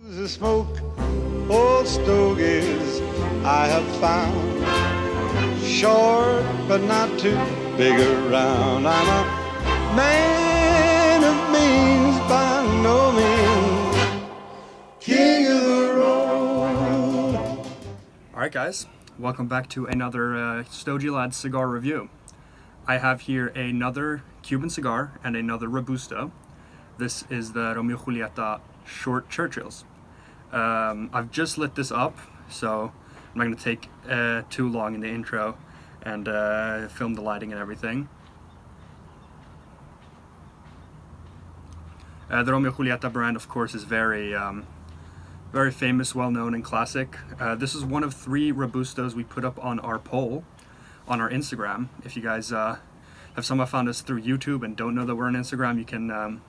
The smoke, old stogies I have found, short but not too big around. I'm a man of means by no means, king of the road. Alright guys, welcome back to another Stogie Lads cigar review. I have here another Cuban cigar and another Robusto. This is the Romeo y Julieta Short Churchills. I've just lit this up, so I'm not going to take too long in the intro and film the lighting and everything. The Romeo y Julieta brand, of course, is very famous, well-known, and classic. This is one of 3 Robustos we put up on our poll on our Instagram. If you guys have somehow found us through YouTube and don't know that we're on Instagram, you can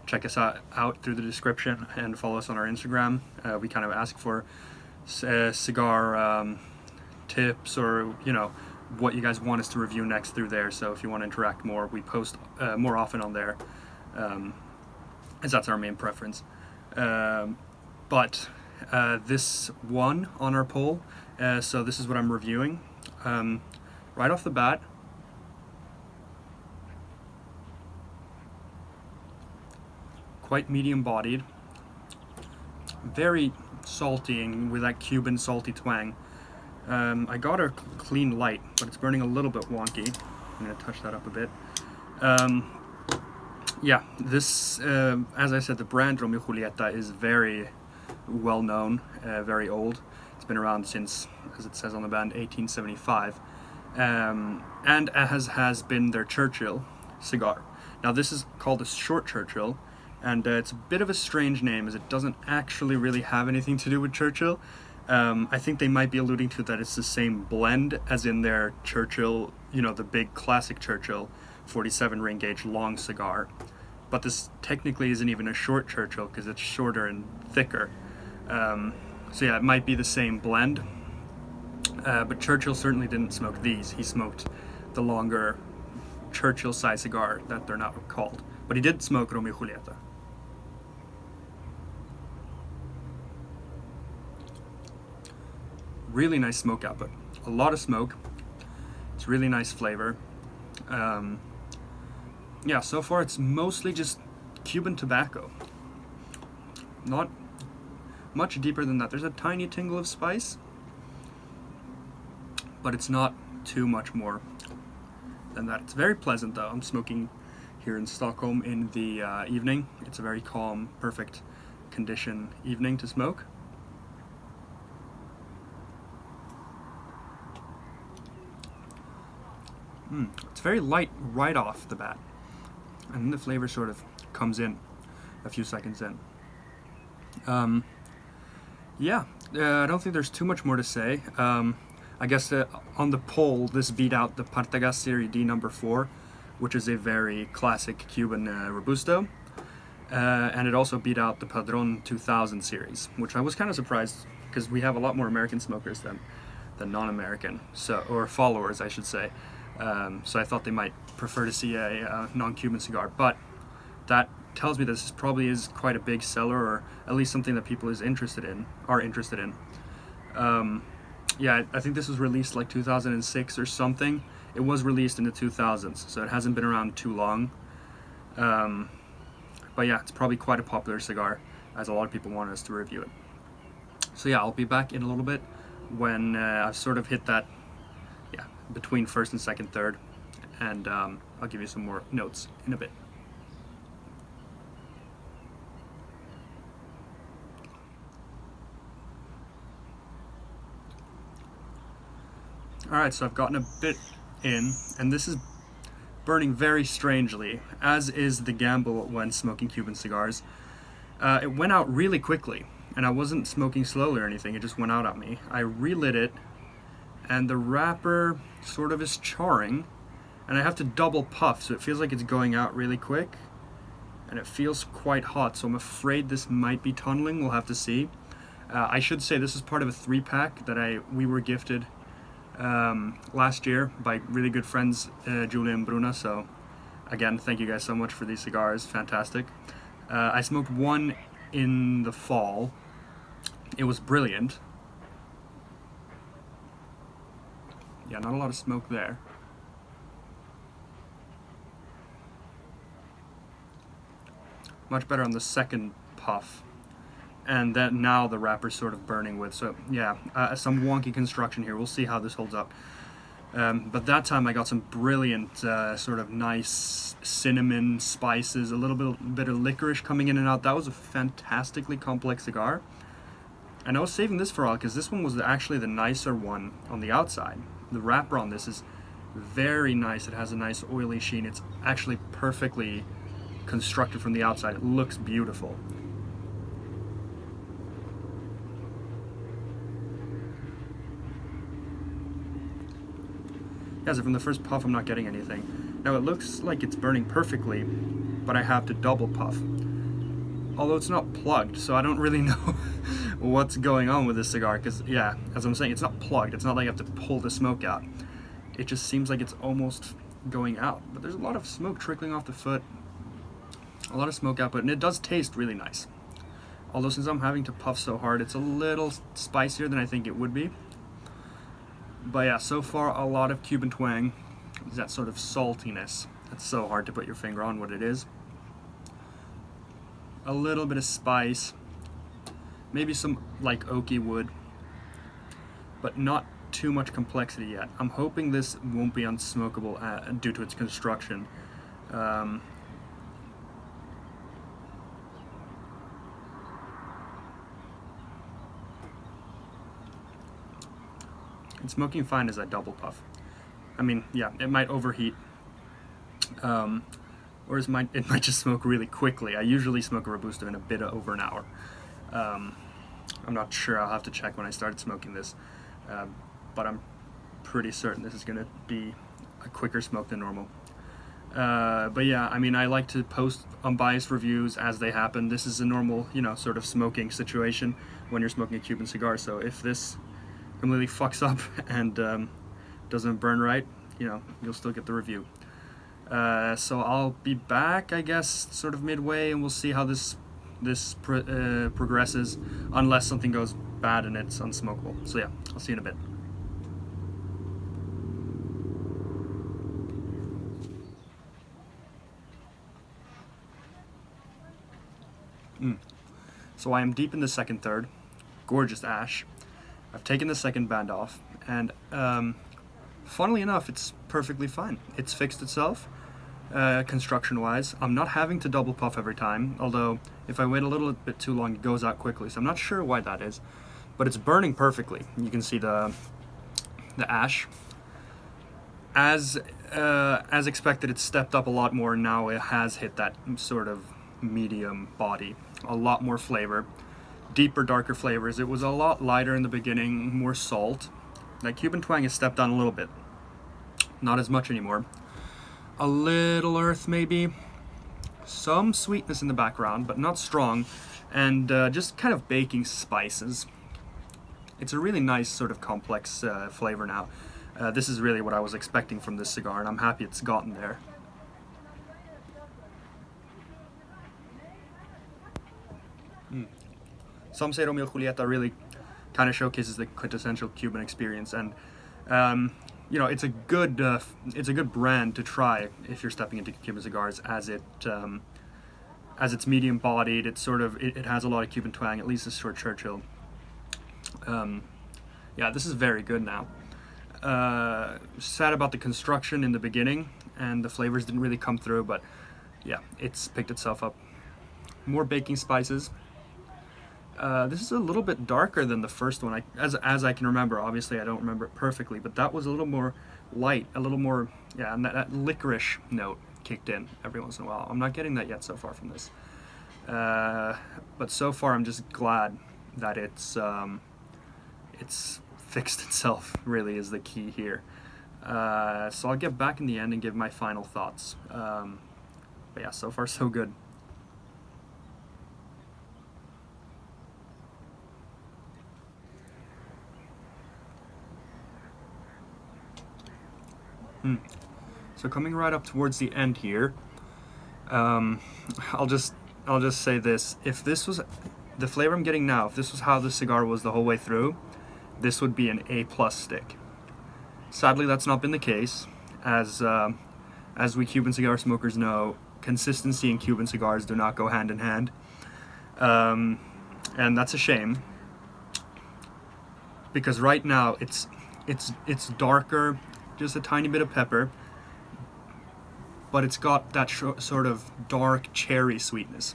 check us out through the description and follow us on our Instagram. We kind of ask for cigar tips, or what you guys want us to review next through there. So if you want to interact more, we post more often on there, as that's our main preference. But this won on our poll, so this is what I'm reviewing. Right off the bat, quite medium bodied, very salty and with that Cuban salty twang. I got a clean light, but it's burning a little bit wonky. I'm going to touch that up a bit. Yeah, this, as I said, the brand Romeo y Julieta is very well known, very old. It's been around since, as it says on the band, 1875. And as has been their Churchill cigar. Now this is called a Short Churchill, and it's a bit of a strange name, as it doesn't actually really have anything to do with Churchill. I think they might be alluding to that it's the same blend as in their Churchill, the big classic Churchill 47 ring gauge long cigar. But this technically isn't even a Short Churchill because it's shorter and thicker. So yeah, it might be the same blend. But Churchill certainly didn't smoke these. He smoked the longer Churchill size cigar that they're now called. But he did smoke Romeo y Julieta. Really nice smoke output. A lot of smoke. It's really nice flavor. Yeah, so far it's mostly just Cuban tobacco. Not much deeper than that. There's a tiny tingle of spice, but it's not too much more than that. It's very pleasant though. I'm smoking here in Stockholm in the evening. It's a very calm, perfect condition evening to smoke. It's very light right off the bat, and then the flavor sort of comes in a few seconds in. Yeah, I don't think there's too much more to say. I guess on the poll, this beat out the Partagas Serie D number 4, which is a very classic Cuban Robusto. And it also beat out the Padron 2000 series, which I was kind of surprised, because we have a lot more American smokers than non-American, or followers, I should say. So I thought they might prefer to see a non-Cuban cigar, but that tells me this probably is quite a big seller, or at least something that people are interested in. Yeah, I think this was released like 2006 or something. It was released in the 2000s, so it hasn't been around too long. But yeah, it's probably quite a popular cigar, as a lot of people want us to review it. So yeah, I'll be back in a little bit when I've sort of hit that, between first and second, third, and I'll give you some more notes in a bit. Alright, so I've gotten a bit in, and this is burning very strangely, as is the gamble when smoking Cuban cigars. It went out really quickly, and I wasn't smoking slowly or anything, it just went out at me. I relit it, and the wrapper sort of is charring, and I have to double puff, so it feels like it's going out really quick, and it feels quite hot, so I'm afraid this might be tunneling. We'll have to see. I should say this is part of a 3-pack that we were gifted last year by really good friends, Julia and Bruna, so again, thank you guys so much for these cigars, fantastic. I smoked one in the fall, It was brilliant. Yeah, not a lot of smoke there. Much better on the second puff. And then now the wrapper's sort of burning with, so yeah, some wonky construction here. We'll see how this holds up. But that time I got some brilliant sort of nice cinnamon spices, a little bit of licorice coming in and out. That was a fantastically complex cigar. And I was saving this for all because this one was actually the nicer one on the outside. The wrapper on this is very nice. It has a nice oily sheen. It's actually perfectly constructed from the outside. It looks beautiful. Yeah, so from the first puff I'm not getting anything. Now it looks like it's burning perfectly, but I have to double puff. Although it's not plugged, so I don't really know what's going on with this cigar, because yeah, as I'm saying, it's not plugged. It's not like I have to pull the smoke out. It just seems like it's almost going out. But there's a lot of smoke trickling off the foot, a lot of smoke output, and it does taste really nice. Although since I'm having to puff so hard, it's a little spicier than I think it would be. But yeah, so far a lot of Cuban twang. That sort of saltiness. It's so hard to put your finger on what it is. A little bit of spice. Maybe some like oaky wood. But not too much complexity yet. I'm hoping this won't be unsmokable due to its construction. It's smoking fine as I double puff. I mean, yeah, it might overheat, or it might just smoke really quickly. I usually smoke a Robusto in a bit over an hour. I'm not sure. I'll have to check when I started smoking this, but I'm pretty certain this is going to be a quicker smoke than normal. But yeah, I mean, I like to post unbiased reviews as they happen. This is a normal, sort of smoking situation when you're smoking a Cuban cigar. So if this completely fucks up and doesn't burn right, you'll still get the review. So I'll be back, I guess, sort of midway, and we'll see how this progresses, unless something goes bad and it's unsmokable. So yeah, I'll see you in a bit. So I am deep in the second third. Gorgeous ash. I've taken the second band off, and funnily enough, it's perfectly fine. It's fixed itself, construction-wise. I'm not having to double puff every time, although if I wait a little bit too long, it goes out quickly. So I'm not sure why that is, but it's burning perfectly. You can see the ash. As expected, it's stepped up a lot more. Now it has hit that sort of medium body. A lot more flavor. Deeper, darker flavors. It was a lot lighter in the beginning, more salt. That Cuban twang has stepped down a little bit. Not as much anymore. A little earth maybe. Some sweetness in the background, but not strong. And just kind of baking spices. It's a really nice sort of complex flavor now. This is really what I was expecting from this cigar, and I'm happy it's gotten there. Some say Romeo y Julieta really kind of showcases the quintessential Cuban experience, and it's a good brand to try if you're stepping into Cuban cigars, as it's medium bodied. It's sort of it has a lot of Cuban twang, at least this short Churchill. Yeah, this is very good now. Sad about the construction in the beginning, and the flavors didn't really come through, but yeah, it's picked itself up. More baking spices. This is a little bit darker than the first one, as I can remember. Obviously, I don't remember it perfectly, but that was a little more light, a little more, yeah, and that licorice note kicked in every once in a while. I'm not getting that yet so far from this. But so far, I'm just glad that it's fixed itself, really, is the key here. So I'll get back in the end and give my final thoughts. But yeah, so far, so good. So coming right up towards the end here, I'll just say this: if this was the flavor I'm getting now, if this was how the cigar was the whole way through, this would be an A+ stick. Sadly, that's not been the case. As we Cuban cigar smokers know, consistency and Cuban cigars do not go hand in hand. And that's a shame, because right now it's darker, just a tiny bit of pepper, but it's got that sort of dark cherry sweetness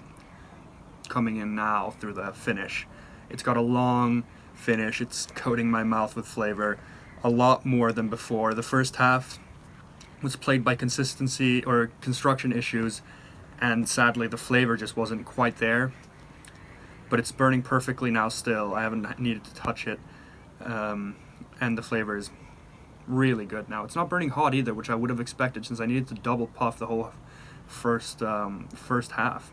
coming in now through the finish. It's got a long finish. It's coating my mouth with flavor a lot more than before. The first half was plagued by consistency or construction issues, and sadly the flavor just wasn't quite there. But it's burning perfectly now still. I haven't needed to touch it, and the flavor is really good now. It's not burning hot either, which I would have expected since I needed to double puff the whole first half.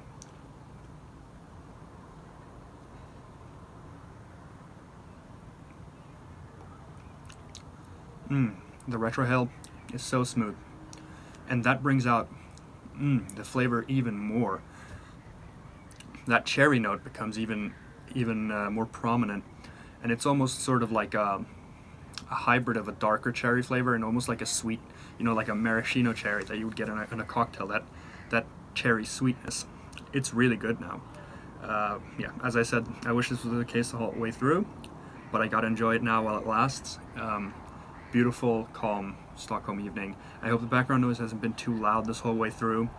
The retrohale is so smooth, and that brings out the flavor even more. That cherry note becomes even more prominent, and it's almost sort of like a hybrid of a darker cherry flavor and almost like a sweet, like a maraschino cherry that you would get in a cocktail. That cherry sweetness, it's really good now. Yeah, as I said, I wish this was the case the whole way through, but I gotta enjoy it now while it lasts. Beautiful, calm Stockholm evening. I hope the background noise hasn't been too loud this whole way through.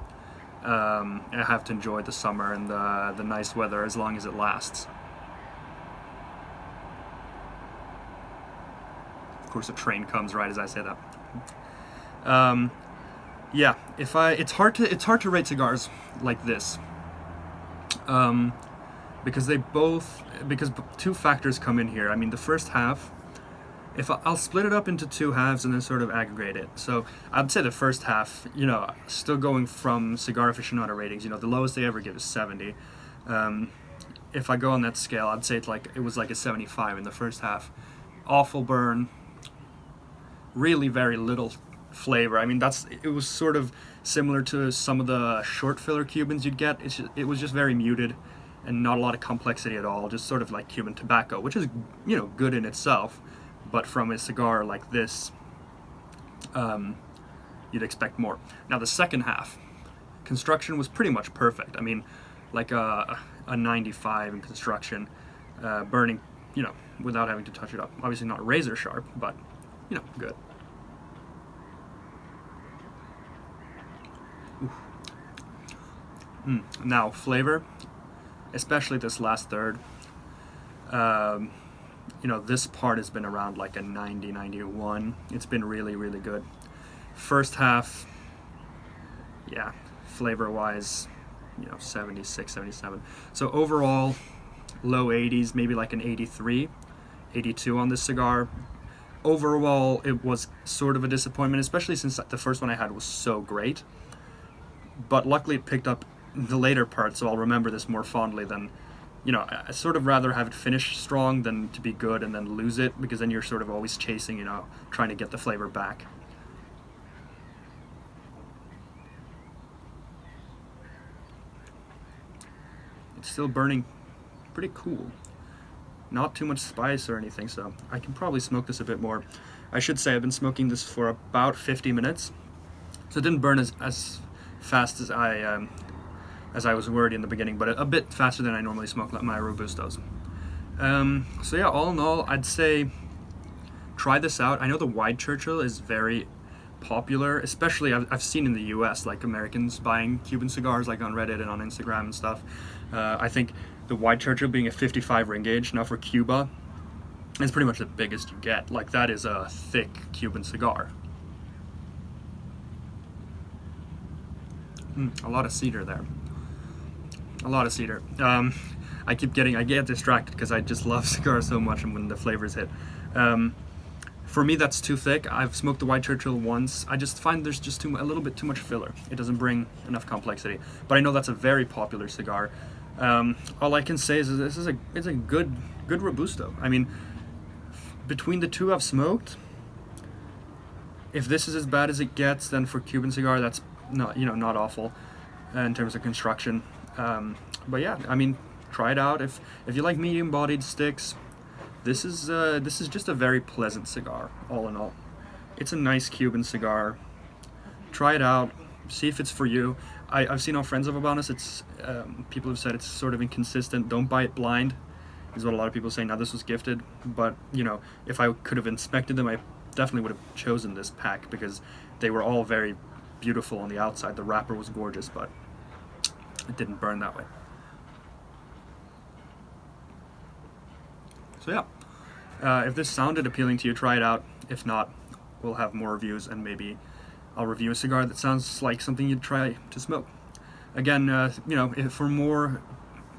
I have to enjoy the summer and the nice weather as long as it lasts. Of course, a train comes right as I say that. Yeah, it's hard to rate cigars like this, because two factors come in here. I mean, the first half, I'll split it up into two halves and then sort of aggregate it. So I'd say the first half, still going from cigar aficionado ratings, the lowest they ever give is 70. If I go on that scale, I'd say it was like a 75 in the first half. Awful burn, really very little flavor. I mean, it was sort of similar to some of the short filler Cubans you'd get. It was just very muted and not a lot of complexity at all, just sort of like Cuban tobacco, which is, good in itself. But from a cigar like this, you'd expect more. Now the second half, construction was pretty much perfect. I mean, like a 95 in construction, burning, without having to touch it up. Obviously not razor sharp, but, good. Now flavor, especially this last third. This part has been around like a 90, 91. It's been really, really good. First half, yeah, flavor-wise, 76, 77. So overall, low 80s, maybe like an 83, 82 on this cigar. Overall, it was sort of a disappointment, especially since the first one I had was so great. But luckily it picked up the later part, so I'll remember this more fondly than... I sort of rather have it finish strong than to be good and then lose it, because then you're sort of always chasing, trying to get the flavor back. It's still burning pretty cool. Not too much spice or anything, so I can probably smoke this a bit more. I should say I've been smoking this for about 50 minutes, so it didn't burn as fast as I was worried in the beginning, but a bit faster than I normally smoke my Robustos. So yeah, all in all, I'd say try this out. I know the wide Churchill is very popular, especially I've seen in the US, like Americans buying Cuban cigars like on Reddit and on Instagram and stuff. I think the wide Churchill being a 55 ring gauge, now for Cuba, is pretty much the biggest you get. Like, that is a thick Cuban cigar. A lot of cedar there. A lot of cedar. I get distracted because I just love cigars so much, and when the flavors hit. For me, that's too thick. I've smoked the White Churchill once. I just find there's just a little bit too much filler. It doesn't bring enough complexity. But I know that's a very popular cigar. All I can say is this is a good Robusto. I mean, between the two I've smoked, if this is as bad as it gets, then for Cuban cigar, that's not awful in terms of construction. But yeah, I mean, try it out. If you like medium-bodied sticks, this is just a very pleasant cigar, all in all. It's a nice Cuban cigar. Try it out. See if it's for you. I've seen all friends of Habanos. It's people have said it's sort of inconsistent. Don't buy it blind, is what a lot of people say. Now this was gifted, but you know, if I could have inspected them, I definitely would have chosen this pack because they were all very beautiful on the outside. The wrapper was gorgeous, but it didn't burn that way. So yeah, if this sounded appealing to you, try it out. If not, we'll have more reviews, and maybe I'll review a cigar that sounds like something you'd try to smoke. Again, you know, for more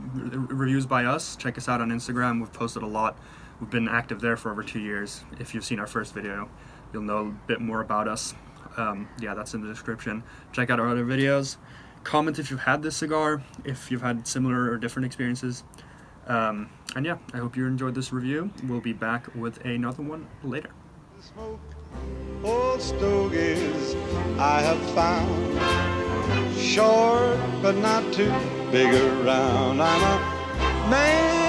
reviews by us, check us out on Instagram. We've posted a lot. We've been active there for over 2 years. If you've seen our first video, you'll know a bit more about us. Yeah, that's in the description. Check out our other videos. Comment if you've had this cigar, if you've had similar or different experiences. And yeah, I hope you enjoyed this review. We'll be back with another one later. Smoke old stogies I have found, short but not too big around. I'm a man